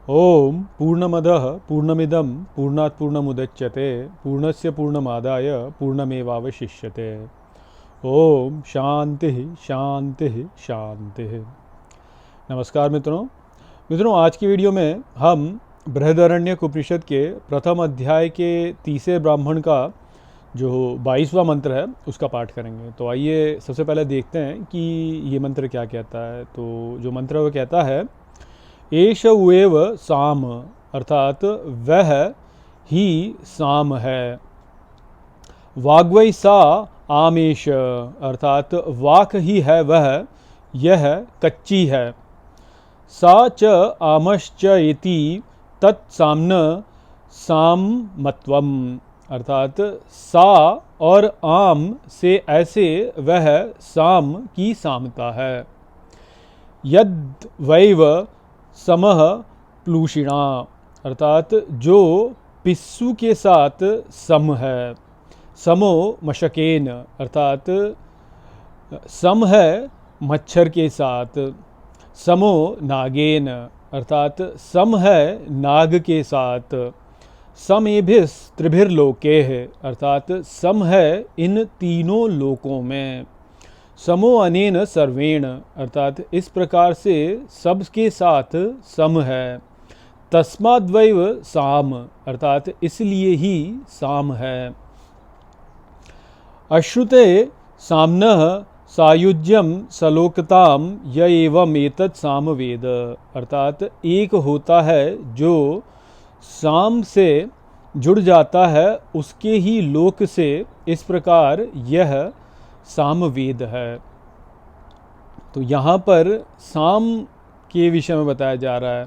ओम पूर्णमदः पूर्णमिदं पूर्णात् पूर्णमुदच्यते पूर्णस्य पूर्णमादाय पूर्णमेवावशिष्यते। ओम शांति शांति शांति। नमस्कार मित्रों, आज की वीडियो में हम बृहदारण्यक उपनिषद के प्रथम अध्याय के तीसरे ब्राह्मण का जो 22वां मंत्र है उसका पाठ करेंगे। तो आइए सबसे पहले देखते हैं कि ये मंत्र क्या कहता है। तो जो मंत्र वो कहता है, एष उएव साम, अर्थात वह ही साम है। वाग्वै सा आमेश, अर्थात वाक ही है वह, यह कच्ची है। सा च आमश्च इति तत्साम्न सामत्वम, अर्थात सा और आम से ऐसे वह साम की सामता है। यद वैव समह प्लूषिणा, अर्थात जो पिस्सू के साथ सम है। समो मशकेन, अर्थात सम है मच्छर के साथ। समो नागेन, अर्थात सम है नाग के साथ। समेभिस त्रिभिर्लोकेह, अर्थात सम है इन तीनों लोकों में। समो अनेन सर्वेण, अर्थात इस प्रकार से सबके साथ सम है। तस्माद्वैव साम, अर्थात इसलिए ही साम है। अश्रुते साम्नः सायुज्यम सलोकताम य एवं एतत् साम वेद, अर्थात एक होता है जो साम से जुड़ जाता है, उसके ही लोक से इस प्रकार यह सामवेद है। तो यहाँ पर साम के विषय में बताया जा रहा है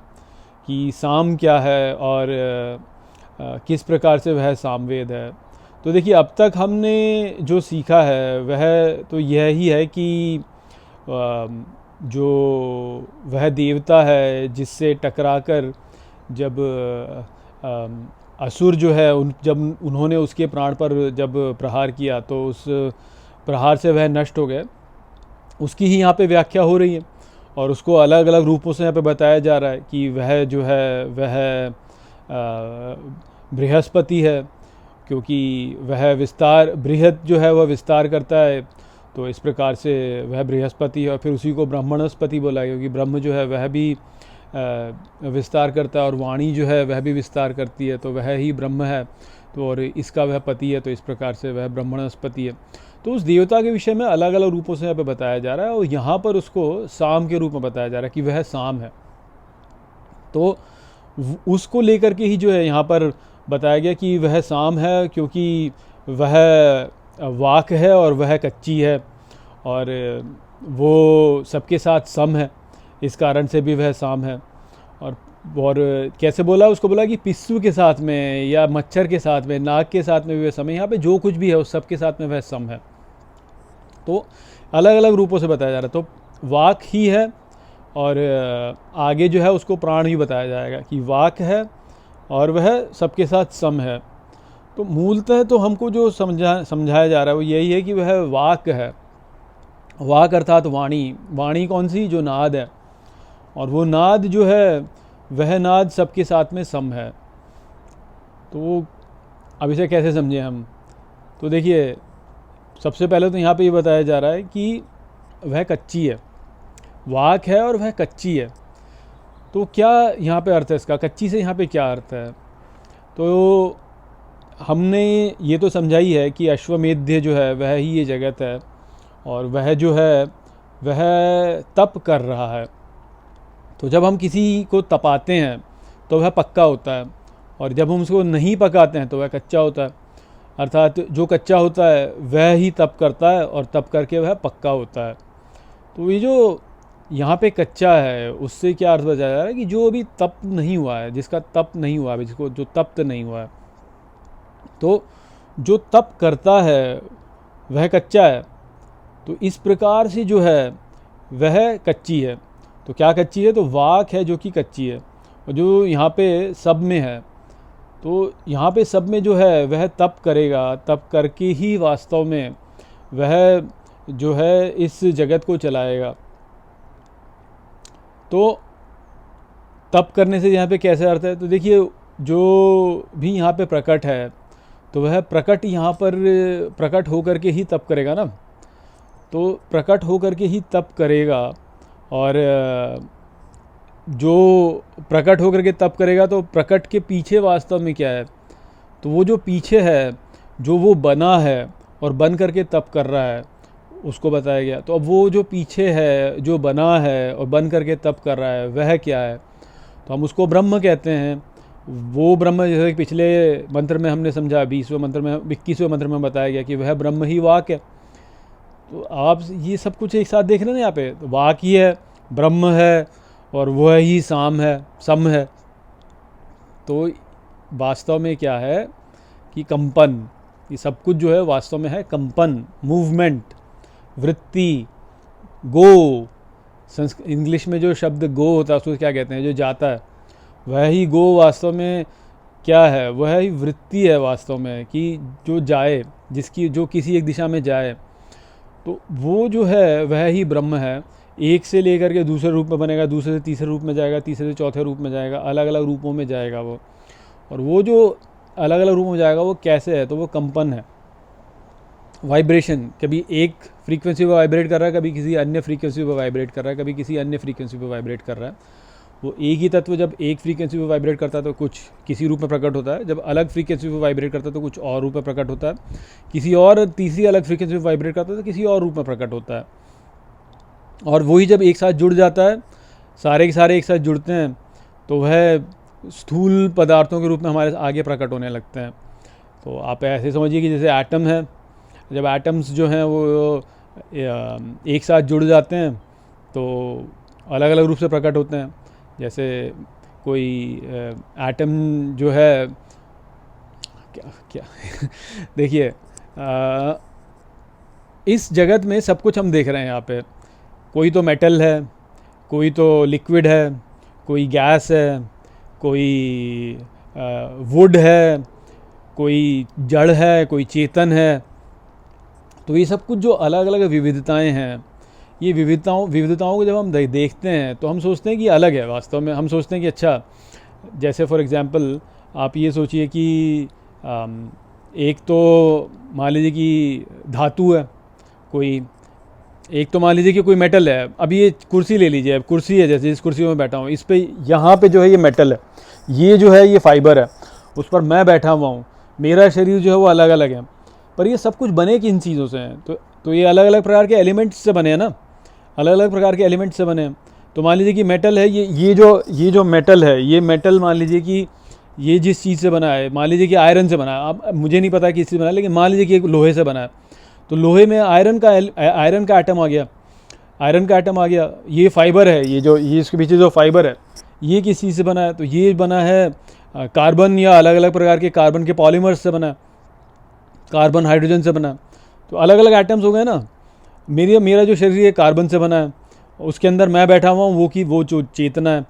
कि साम क्या है और किस प्रकार से वह सामवेद है। तो देखिए, अब तक हमने जो सीखा है वह तो यह ही है कि जो वह देवता है जिससे टकराकर जब असुर जो है जब उन्होंने उसके प्राण पर जब प्रहार किया तो उस प्रहार से वह नष्ट हो गए, उसकी ही यहाँ पे व्याख्या हो रही है। और उसको अलग अलग रूपों से यहाँ पे बताया जा रहा है कि वह जो है वह बृहस्पति है, क्योंकि वह विस्तार, बृहत जो है वह विस्तार करता है, तो इस प्रकार से वह बृहस्पति है। और फिर उसी को ब्रह्मणस्पति बोला, क्योंकि ब्रह्म जो है वह भी विस्तार करता है और वाणी जो है वह भी विस्तार करती है, तो वह ही ब्रह्म है। तो और इसका वह पति है, तो इस प्रकार से वह ब्रह्मणस्पति है। तो उस देवता के विषय में अलग अलग रूपों से यहाँ पे बताया जा रहा है, और यहाँ पर उसको साम के रूप में बताया जा रहा है कि वह साम है। तो उसको लेकर के ही जो है यहाँ पर बताया गया कि वह साम है, क्योंकि वह वाक है और वह कच्ची है, और वो सबके साथ सम है, इस कारण से भी वह साम है। और कैसे बोला, उसको बोला कि पिस्सू के साथ में या मच्छर के साथ में, नाग के साथ में भी वह सम है। यहाँ पे जो कुछ भी है उस सब के साथ में वह सम है। तो अलग अलग रूपों से बताया जा रहा है। तो वाक ही है, और आगे जो है उसको प्राण भी बताया जाएगा कि वाक है और वह सबके साथ सम है। तो मूलतः तो हमको जो समझाया जा रहा है वो यही है कि वह वाक है। वाक अर्थात वाणी। वाणी कौन सी? जो नाद है, और वो नाद जो है वह नाद सबके साथ में सम है। तो अब इसे कैसे समझें हम? तो देखिए, सबसे पहले तो यहाँ पे ये बताया जा रहा है कि वह कच्ची है, वाक है और वह कच्ची है। तो क्या यहाँ पे अर्थ है इसका? कच्ची से यहाँ पे क्या अर्थ है? तो हमने ये तो समझा ही है कि अश्वमेध जो है वह ही ये जगत है, और वह जो है वह तप कर रहा है। तो जब हम किसी को तपाते हैं तो वह पक्का होता है, और जब हम उसको नहीं पकाते हैं तो वह कच्चा होता है। अर्थात जो कच्चा होता है वह ही तप करता है, और तप करके वह पक्का होता है। तो ये जो यहाँ पे कच्चा है, उससे क्या अर्थ बताया जा रहा है कि जो अभी तप नहीं हुआ है, जिसका तप नहीं हुआ है, जिसको जो तप्त नहीं हुआ है, तो जो तप करता है वह कच्चा है। तो इस प्रकार से जो है वह कच्ची है। तो क्या कच्ची है? तो वाक है जो कि कच्ची है, और जो यहाँ पे सब में है, तो यहाँ पे सब में जो है वह तप करेगा, तप करके ही वास्तव में वह जो है इस जगत को चलाएगा। तो तप करने से यहाँ पे कैसे अर्थ है, तो देखिए जो भी यहाँ पे प्रकट है तो वह प्रकट यहाँ पर प्रकट होकर के ही तप करेगा ना, तो प्रकट होकर के ही तप करेगा। और जो प्रकट होकर के तप करेगा तो प्रकट के पीछे वास्तव में क्या है, तो वो जो पीछे है, जो वो बना है और बन करके तप कर रहा है, उसको बताया गया। तो अब वो जो पीछे है, जो बना है और बन करके तप कर रहा है, वह क्या है, तो हम उसको ब्रह्म कहते हैं। वो ब्रह्म, जैसे पिछले मंत्र में हमने समझा, 20वें मंत्र में, 21वें मंत्र में बताया गया कि वह ब्रह्म ही वाक है। तो आप ये सब कुछ एक साथ देख रहे हैं ना यहाँ पे, तो वाक ही है, ब्रह्म है, और वह ही सम है। तो वास्तव में क्या है कि कंपन, ये सब कुछ जो है वास्तव में है कंपन, मूवमेंट, वृत्ति, गो। इंग्लिश में जो शब्द गो होता है उसको क्या कहते हैं, जो जाता है, वह ही गो वास्तव में क्या है, वह ही वृत्ति है वास्तव में, कि जो जाए, जिसकी जो किसी एक दिशा में जाए, तो वो जो है वह ही ब्रह्म है। एक से लेकर के दूसरे रूप में बनेगा, दूसरे से तीसरे रूप में जाएगा, तीसरे से चौथे रूप में जाएगा, अलग अलग रूपों में जाएगा वो। और वो जो अलग अलग रूपों में जाएगा वो कैसे है, तो वो कंपन है, वाइब्रेशन। कभी एक फ्रीक्वेंसी पर वाइब्रेट कर रहा है, कभी किसी अन्य फ्रीक्वेंसी पर वाइब्रेट कर रहा है, कभी किसी अन्य फ्रीक्वेंसी पर वाइब्रेट कर रहा है। वो एक ही तत्व जब एक फ्रीक्वेंसी पर वाइब्रेट करता है तो कुछ किसी रूप में प्रकट होता है, जब अलग फ्रीक्वेंसी पर वाइब्रेट करता है तो कुछ और रूप में प्रकट होता है, किसी और तीसरी अलग फ्रीक्वेंसी पर वाइब्रेट करता है तो किसी और रूप में प्रकट होता है। और वही जब एक साथ जुड़ जाता है, सारे के सारे एक साथ जुड़ते हैं, तो वह स्थूल पदार्थों के रूप में हमारे आगे प्रकट होने लगते हैं। तो आप ऐसे समझिए कि जैसे एटम है, जब एटम्स जो हैं वो एक साथ जुड़ जाते हैं तो अलग अलग रूप से प्रकट होते हैं। जैसे कोई एटम जो है क्या क्या देखिए, इस जगत में सब कुछ हम देख रहे हैं यहाँ पे, कोई तो मेटल है, कोई तो लिक्विड है, कोई गैस है, कोई वुड है, कोई जड़ है, कोई चेतन है। तो ये सब कुछ जो अलग अलग विविधताएं हैं, ये विविधताओं को जब हम देखते हैं तो हम सोचते हैं कि अलग है। वास्तव में हम सोचते हैं कि अच्छा, जैसे फॉर एग्जांपल आप ये सोचिए कि एक तो मान लीजिए कि धातु है कोई, एक तो मान लीजिए कि कोई मेटल है। अब ये कुर्सी ले लीजिए, अब कुर्सी है, जैसे इस कुर्सी में बैठा हूँ, इस पे यहाँ पे जो है ये मेटल है, ये जो है ये फाइबर है, उस पर मैं बैठा हुआ हूँ, मेरा शरीर जो है वो अलग अलग है, पर ये सब कुछ बने किन चीज़ों से हैं, तो ये अलग अलग प्रकार के एलिमेंट्स से बने हैं ना, अलग अलग प्रकार के एलिमेंट्स से बने हैं। तो मान लीजिए कि मेटल है, ये जो मेटल है, ये मेटल मान लीजिए कि ये जिस चीज़ से बना है, मान लीजिए कि आयरन से बना है, अब मुझे नहीं पता किस चीज़ से बना है, लेकिन मान लीजिए कि एक लोहे से बना है, तो लोहे में आयरन का एटम आ गया, आयरन का एटम आ गया। ये फाइबर है, ये इसके पीछे जो फाइबर है ये किस चीज़ से बना है, तो ये बना है कार्बन या अलग अलग प्रकार के कार्बन के पॉलीमर्स से बना है, कार्बन हाइड्रोजन से बना है। तो अलग अलग एटम्स हो गए ना। मेरा जो शरीर है कार्बन से बना है, उसके अंदर मैं बैठा हुआ हूँ, वो जो चेतना है,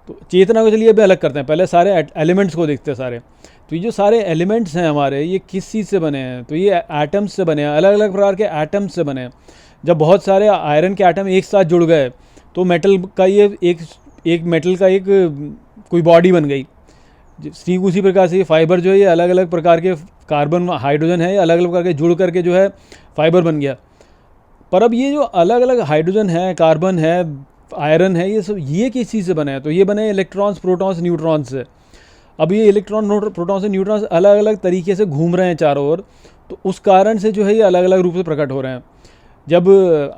तो चेतना को चलिए अभी अलग करते हैं, पहले सारे एलिमेंट्स को देखते हैं सारे। तो ये जो सारे एलिमेंट्स हैं हमारे, ये किस चीज़ से बने हैं, तो ये एटम्स से बने हैं, अलग अलग प्रकार के एटम्स से बने हैं। जब बहुत सारे आयरन के एटम एक साथ जुड़ गए तो मेटल का ये एक मेटल का एक कोई बॉडी बन गई। ठीक उसी प्रकार से ये फाइबर जो है, ये अलग अलग प्रकार के कार्बन हाइड्रोजन है, ये अलग अलग प्रकार के जुड़ करके जो है फाइबर बन गया। पर अब ये जो अलग अलग हाइड्रोजन है, कार्बन है, आयरन है, ये सब ये किस चीज़ से बने हैं, तो ये बने इलेक्ट्रॉन्स, प्रोटॉन्स, न्यूट्रॉन्स से। अब ये इलेक्ट्रॉन, प्रोटॉन्स, न्यूट्रॉन्स अलग अलग तरीके से घूम रहे हैं चारों ओर, तो उस कारण से जो है ये अलग अलग रूप से प्रकट हो रहे हैं। जब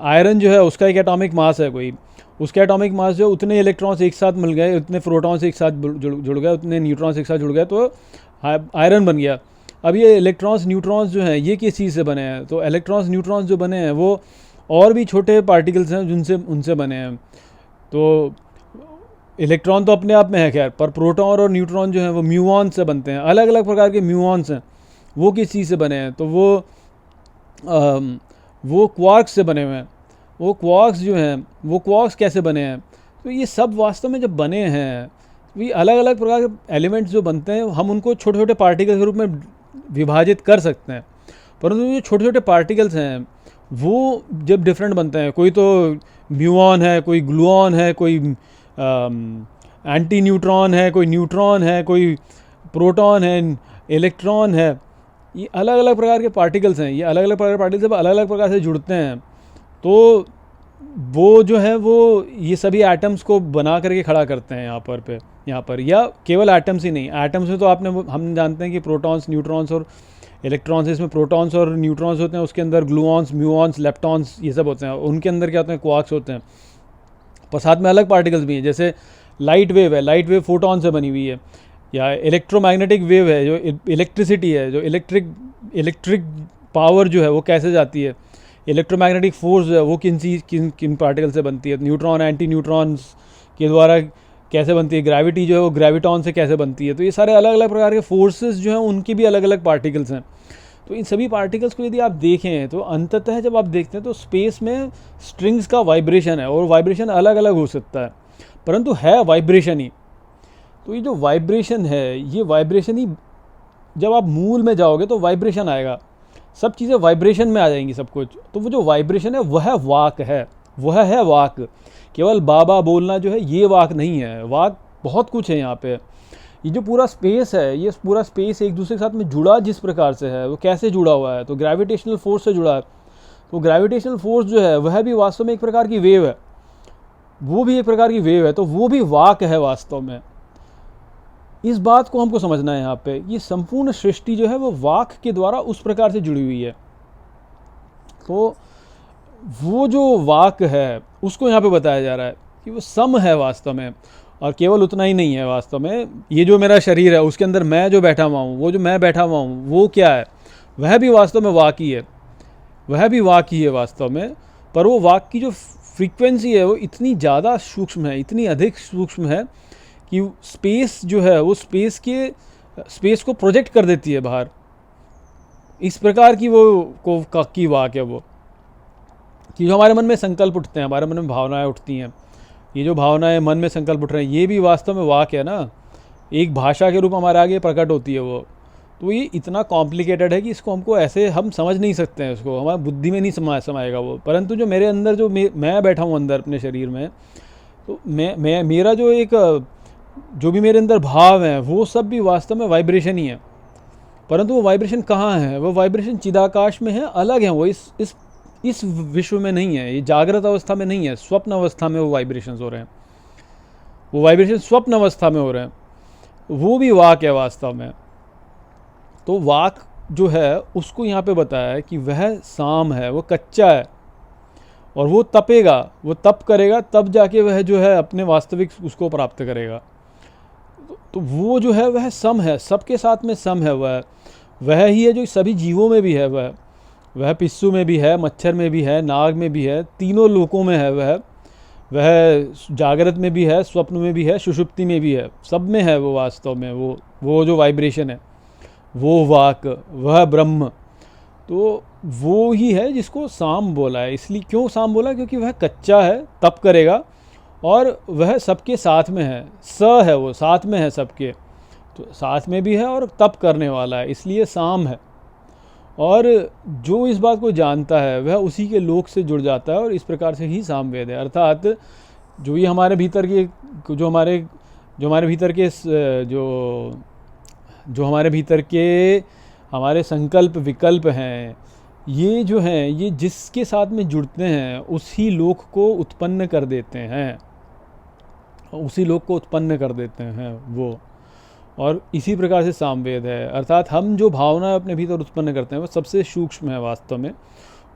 आयरन जो है उसका एक एटॉमिक मास है कोई, उसका एटॉमिक मास जो उतने इलेक्ट्रॉन्स एक साथ मिल गए, उतने प्रोटॉन्स एक साथ जुड़ गए, उतने न्यूट्रॉन्स एक साथ जुड़ गए, तो आयरन बन गया। अब ये इलेक्ट्रॉन्स, न्यूट्रॉन्स जो हैं ये किस चीज़ से बने हैं, तो इलेक्ट्रॉन्स, न्यूट्रॉन्स जो बने हैं वो और भी छोटे पार्टिकल्स हैं जिनसे उनसे बने हैं। तो इलेक्ट्रॉन तो अपने आप में है खैर, पर प्रोटॉन और न्यूट्रॉन जो हैं वो म्यूऑन से बनते हैं, अलग अलग प्रकार के म्यूऑन्स हैं। वो किस चीज़ से बने हैं, तो वो क्वार्क्स से बने हुए हैं। वो क्वार्क्स जो हैं वो क्वार्क्स कैसे बने हैं, तो ये सब वास्तव में जब बने हैं, ये अलग अलग प्रकार के एलिमेंट्स जो बनते हैं, हम उनको छोटे छोटे पार्टिकल्स के रूप में विभाजित कर सकते हैं। परंतु जो छोटे छोटे पार्टिकल्स हैं वो जब डिफरेंट बनते हैं, कोई तो म्यूऑन है, कोई ग्लूऑन है, कोई एंटी न्यूट्रॉन है, कोई न्यूट्रॉन है, कोई प्रोटॉन है, इलेक्ट्रॉन है। ये अलग अलग प्रकार के पार्टिकल्स हैं। ये अलग अलग प्रकार के पार्टिकल्स जब अलग अलग प्रकार से जुड़ते हैं तो वो जो है वो ये सभी एटम्स को बना करके खड़ा करते हैं यहाँ पर या केवल एटम्स ही नहीं, एटम्स में तो हम जानते हैं कि प्रोटॉन्स, न्यूट्रॉन्स और इलेक्ट्रॉन्स, इसमें प्रोटॉन्स और न्यूट्रॉन्स होते हैं, उसके अंदर ग्लूऑन्स, म्यूऑन्स, लेप्टॉन्स ये सब होते हैं, उनके अंदर क्या होते हैं, क्वार्क्स होते हैं। पर साथ में अलग पार्टिकल्स भी हैं, जैसे लाइट वेव है, लाइट वेव फोटॉन से बनी हुई है, या इलेक्ट्रोमैग्नेटिक वेव है जो इलेक्ट्रिसिटी है, जो इलेक्ट्रिक पावर जो है वो कैसे जाती है, इलेक्ट्रोमैग्नेटिक फोर्स जो है वो किन पार्टिकल से बनती है, न्यूट्रॉन एंटी न्यूट्रॉन्स के द्वारा कैसे बनती है, ग्रेविटी जो है वो ग्रेविटॉन से कैसे बनती है। तो ये सारे अलग अलग प्रकार के फोर्सेस जो हैं उनकी भी अलग अलग पार्टिकल्स हैं। तो इन सभी पार्टिकल्स को यदि आप देखें तो अंततः जब आप देखते हैं तो स्पेस में स्ट्रिंग्स का वाइब्रेशन है, और वाइब्रेशन अलग अलग हो सकता है परंतु है वाइब्रेशन ही। तो ये जो वाइब्रेशन है, ये वाइब्रेशन ही, जब आप मूल में जाओगे तो वाइब्रेशन आएगा, सब चीज़ें वाइब्रेशन में आ जाएंगी सब कुछ। तो वो जो वाइब्रेशन है वह वाक है, वह है वाक। केवल बाबा बोलना जो है ये वाक नहीं है, वाक बहुत कुछ है यहाँ पे। ये जो पूरा स्पेस है, ये पूरा स्पेस एक दूसरे के साथ में जुड़ा जिस प्रकार से है, वो कैसे जुड़ा हुआ है, तो ग्रेविटेशनल फोर्स से जुड़ा है। तो ग्रेविटेशनल फोर्स जो है वह भी वास्तव में एक प्रकार की वेव है, वो भी एक प्रकार की वेव है, तो वो भी वाक है वास्तव में। इस बात को हमको समझना है यहाँ पे। ये संपूर्ण सृष्टि जो है वो वाक के द्वारा उस प्रकार से जुड़ी हुई है। तो वो जो वाक है उसको यहाँ पे बताया जा रहा है कि वो सम है वास्तव में। और केवल उतना ही नहीं है, वास्तव में ये जो मेरा शरीर है उसके अंदर मैं जो बैठा हुआ हूँ, वो जो मैं बैठा हुआ हूँ वो क्या है, वह भी वास्तव में वाक ही है, वह भी वाक ही है वास्तव में। पर वो वाक की जो फ्रीक्वेंसी है वो इतनी ज़्यादा सूक्ष्म है, इतनी अधिक सूक्ष्म है कि स्पेस जो है वो स्पेस को प्रोजेक्ट कर देती है बाहर। इस प्रकार की की वाक है वो, कि जो हमारे मन में संकल्प उठते हैं, हमारे मन में भावनाएं उठती हैं, ये जो भावनाएं मन में संकल्प उठ रहे हैं, ये भी वास्तव में वाक है ना, एक भाषा के रूप हमारे आगे प्रकट होती है वो। तो ये इतना कॉम्प्लिकेटेड है कि इसको हमको ऐसे हम समझ नहीं सकते हैं, इसको हमारी बुद्धि में नहीं समाएगा वो। परंतु जो मेरे अंदर जो मैं बैठा हूँ अंदर अपने शरीर में, तो मेरा जो भी मेरे अंदर भाव हैं वो सब भी वास्तव में वाइब्रेशन ही है। परंतु वो वाइब्रेशन कहाँ है, वो वाइब्रेशन चिदाकाश में है, अलग है वो, इस विश्व में नहीं है, ये जागृत अवस्था में नहीं है, स्वप्न अवस्था में वो वाइब्रेशंस हो रहे हैं, वो वाइब्रेशन स्वप्न अवस्था में हो रहे हैं, वो भी वाक है वास्तव में। तो वाक जो है उसको यहाँ पे बताया है कि वह साम है, वो कच्चा है, और वो तपेगा, वो तप करेगा, तब जाके वह जो है अपने वास्तविक उसको प्राप्त करेगा। तो वो जो है वह सम है, सबके साथ में सम है, वह ही है जो सभी जीवों में भी है, वह पिस्सू में भी है, मच्छर में भी है, नाग में भी है, तीनों लोकों में है वह जागृत में भी है, स्वप्न में भी है, सुषुप्ति में भी है, सब में है वो वास्तव में। वो जो वाइब्रेशन है, वो वाक, वह ब्रह्म, तो वो ही है जिसको साम बोला है। इसलिए क्यों साम बोला, क्योंकि वह कच्चा है, तप करेगा, और वह सबके साथ में है, है वो साथ में है सबके, तो साथ में भी है और तप करने वाला है, इसलिए साम है। और जो इस बात को जानता है वह उसी के लोक से जुड़ जाता है, और इस प्रकार से ही सामवेद है। अर्थात जो ये हमारे भीतर के जो हमारे भीतर के हमारे संकल्प विकल्प हैं, ये जो हैं, ये जिसके साथ में जुड़ते हैं उसी लोक को उत्पन्न कर देते हैं, उसी लोक को उत्पन्न कर देते हैं वो। और इसी प्रकार से सामवेद है। अर्थात हम जो भावना अपने भीतर उत्पन्न करते हैं वह सबसे सूक्ष्म है वास्तव में।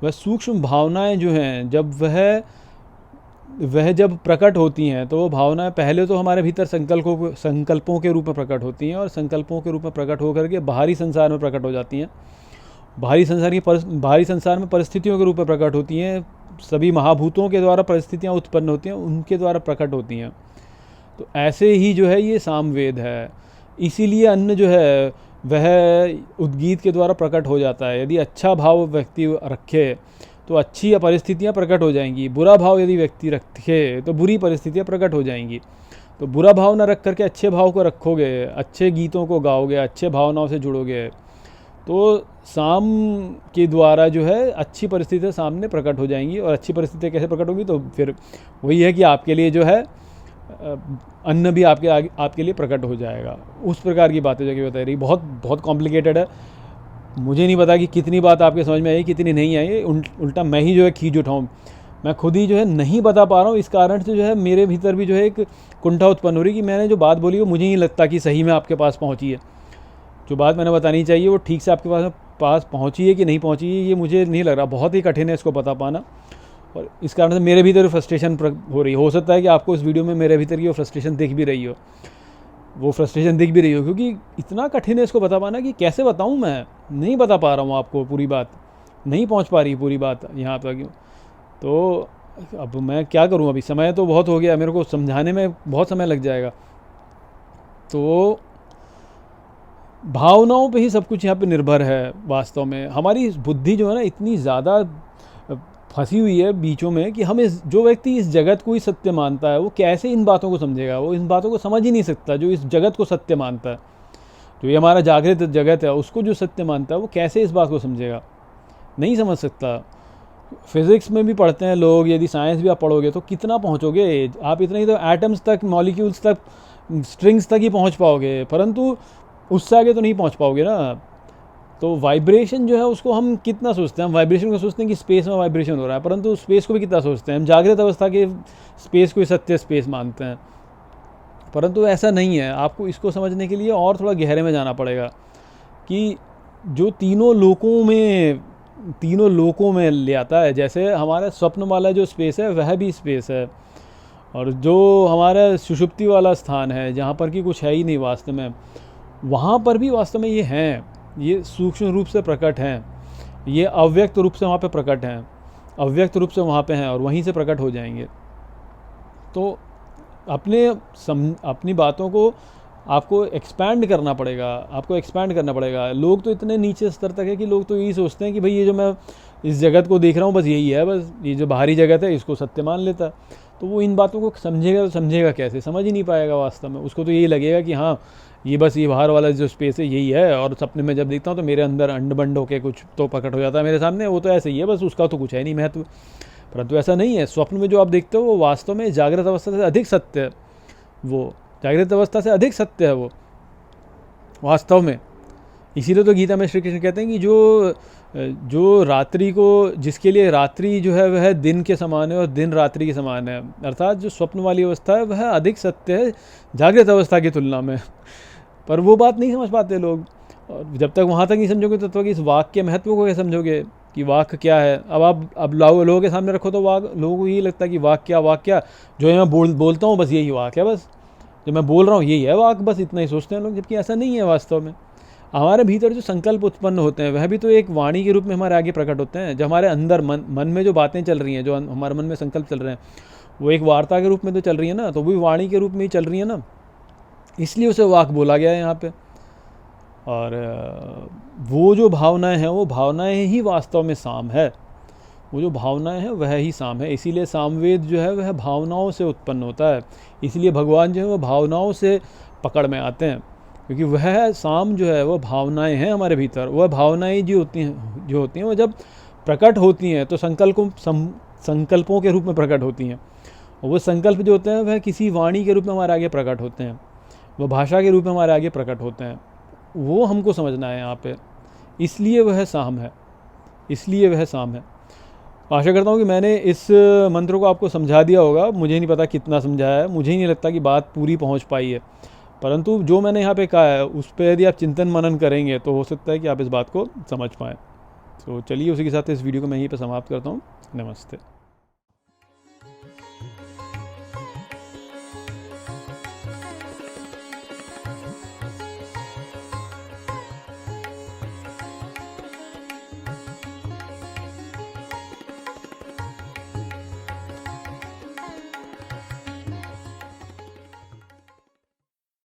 वह सूक्ष्म भावनाएं जो हैं, जब वह जब प्रकट होती हैं, तो वो भावनाएं पहले तो हमारे भीतर संकल्पों के रूप में प्रकट होती हैं, और संकल्पों के रूप में प्रकट होकर के बाहरी संसार में प्रकट हो जाती हैं। बाहरी संसार में परिस्थितियों के रूप में प्रकट होती हैं, सभी महाभूतों के द्वारा परिस्थितियाँ उत्पन्न होती हैं, उनके द्वारा प्रकट होती हैं। तो ऐसे ही जो है ये सामवेद है। इसीलिए अन्न जो है वह उद्गीत के द्वारा प्रकट हो जाता है। यदि अच्छा भाव व्यक्ति रखे तो अच्छी परिस्थितियाँ प्रकट हो जाएंगी, बुरा भाव यदि व्यक्ति रखे तो बुरी परिस्थितियाँ प्रकट हो जाएंगी। तो बुरा भाव न रख करके अच्छे भाव को रखोगे, अच्छे गीतों को गाओगे, अच्छे भावनाओं से जुड़ोगे, तो साम के द्वारा जो है अच्छी परिस्थितियाँ सामने प्रकट हो जाएंगी। और अच्छी परिस्थितियाँ कैसे प्रकट होंगी, तो फिर वही है कि आपके लिए जो है अन्न भी आपके लिए प्रकट हो जाएगा। उस प्रकार की बातें जो कि बता रही, बहुत बहुत कॉम्प्लिकेटेड है। मुझे नहीं पता कि कितनी बात आपके समझ में आई, कितनी नहीं आई। उल्टा मैं ही जो है खींच उठाऊँ, मैं खुद ही जो है नहीं बता पा रहा हूँ। इस कारण से जो है मेरे भीतर भी जो है एक कुंठा उत्पन्न हो रही कि मैंने जो बात बोली वो मुझे नहीं लगता कि सही में आपके पास पहुँची है। जो बात मैंने बतानी चाहिए वो ठीक से आपके पास पहुँची है कि नहीं पहुँची है, ये मुझे नहीं लग रहा। बहुत ही कठिन है इसको बता पाना, और इस कारण से मेरे भीतर फ्रस्ट्रेशन हो रही है। हो सकता है कि आपको इस वीडियो में मेरे भीतर की वो फ्रस्ट्रेशन दिख भी रही हो, क्योंकि इतना कठिन है इसको बता पाना कि कैसे बताऊं। मैं नहीं बता पा रहा हूं आपको पूरी बात, नहीं पहुंच पा रही पूरी बात यहाँ तक। तो अब मैं क्या करूं, अभी समय तो बहुत हो गया, मेरे को समझाने में बहुत समय लग जाएगा। तो भावनाओं पे ही सब कुछ यहाँ पे निर्भर है वास्तव में। हमारी बुद्धि जो है ना इतनी ज़्यादा फंसी हुई है बीचों में कि हम जो व्यक्ति इस जगत को ही सत्य मानता है वो कैसे इन बातों को समझेगा। वो इन बातों को समझ ही नहीं सकता जो इस जगत को सत्य मानता है। जो ये हमारा जागृत जगत है उसको जो सत्य मानता है वो कैसे इस बात को समझेगा, नहीं समझ सकता। फिज़िक्स में भी पढ़ते हैं लोग, यदि साइंस भी आप पढ़ोगे तो कितना पहुँचोगे आप, इतना ही तो एटम्स तक, मॉलिक्यूल्स तक, स्ट्रिंग्स तक ही पहुँच पाओगे, परंतु उससे आगे तो नहीं पहुँच पाओगे ना। तो वाइब्रेशन जो है उसको हम कितना सोचते हैं, हम वाइब्रेशन को सोचते हैं कि स्पेस में वाइब्रेशन हो रहा है, परंतु स्पेस को भी कितना सोचते हैं हम, जागृत अवस्था के स्पेस को ही सत्य स्पेस मानते हैं, परंतु ऐसा नहीं है। आपको इसको समझने के लिए और थोड़ा गहरे में जाना पड़ेगा कि जो तीनों लोकों में ले आता है। जैसे हमारा स्वप्न वाला जो स्पेस है वह भी स्पेस है, और जो हमारा सुषुप्ति वाला स्थान है जहाँ पर कि कुछ है ही नहीं वास्तव में, वहाँ पर भी वास्तव में ये हैं, ये सूक्ष्म रूप से प्रकट हैं, ये अव्यक्त रूप से वहाँ पे प्रकट हैं, अव्यक्त रूप से वहाँ पे हैं और वहीं से प्रकट हो जाएंगे। तो अपनी बातों को आपको एक्सपैंड करना पड़ेगा। लोग तो इतने नीचे स्तर तक है कि लोग तो यही सोचते हैं कि भाई ये जो मैं इस जगत को देख रहा हूँ बस यही है, बस ये जो बाहरी जगत है इसको सत्य मान लेता है। तो वो इन बातों को समझेगा कैसे, समझ ही नहीं पाएगा वास्तव में। उसको तो यही लगेगा कि हाँ ये बस ये बाहर वाला जो स्पेस है यही है, और सपने में जब देखता हूँ तो मेरे अंदर अंड बंड होकर कुछ तो प्रकट हो जाता है मेरे सामने, वो तो ऐसे ही है, बस उसका तो कुछ है नहीं महत्व। परंतु ऐसा नहीं है। स्वप्न में जो आप देखते हो वो वास्तव में जागृत अवस्था से अधिक सत्य है, वो जागृत अवस्था से अधिक सत्य है वो वास्तव में। इसीलिए तो गीता में श्री कृष्ण कहते हैं कि जो रात्रि को, जिसके लिए रात्रि जो है वह दिन के समान है और दिन रात्रि के समान है, अर्थात जो स्वप्न वाली अवस्था है वह अधिक सत्य है जागृत अवस्था की तुलना में। पर वो बात नहीं समझ पाते लोग, और जब तक वहाँ तक नहीं समझोगे तब तक इस वाक्य के महत्व को क्या समझोगे कि वाक्य क्या है। अब लोगों के सामने रखो तो लोगों को यही लगता है कि वाक्य जो मैं बोलता हूँ बस यही वाक्य है, बस जो मैं बोल रहा हूँ यही है वाक्य, बस इतना ही सोचते हैं लोग, जबकि ऐसा नहीं है वास्तव में। हमारे भीतर जो संकल्प उत्पन्न होते हैं वह भी तो एक वाणी के रूप में हमारे आगे प्रकट होते हैं। जो हमारे अंदर मन में जो बातें चल रही हैं, जो हमारे मन में संकल्प चल रहे हैं, वो एक वार्ता के रूप में तो चल रही है ना, तो वो भी वाणी के रूप में ही चल रही है ना, इसलिए उसे वाक बोला गया है यहाँ पे। और वो जो भावनाएं हैं वो भावनाएं ही वास्तव में साम है, वो जो भावनाएं हैं वह ही साम है। इसीलिए सामवेद जो है वह भावनाओं से उत्पन्न होता है, इसलिए भगवान जो है वह भावनाओं से पकड़ में आते हैं, क्योंकि वह साम जो है वह भावनाएं हैं हमारे भीतर। वह भावनाएं जो होती हैं वह जब प्रकट होती हैं तो संकल्पों के रूप में प्रकट होती हैं, और वो संकल्प जो होते हैं वह किसी वाणी के रूप में हमारे आगे प्रकट होते हैं, वह भाषा के रूप में हमारे आगे प्रकट होते हैं। वो हमको समझना है यहाँ पे, इसलिए वह साम है। आशा करता हूँ कि मैंने इस मंत्र को आपको समझा दिया होगा। मुझे नहीं पता कितना समझाया है, मुझे ही नहीं लगता कि बात पूरी पहुँच पाई है, परंतु जो मैंने यहाँ पे कहा है उस पर यदि आप चिंतन मनन करेंगे तो हो सकता है कि आप इस बात को समझ पाएँ। तो चलिए उसी के साथ इस वीडियो को मैं यहीं पर समाप्त करता हूँ। नमस्ते।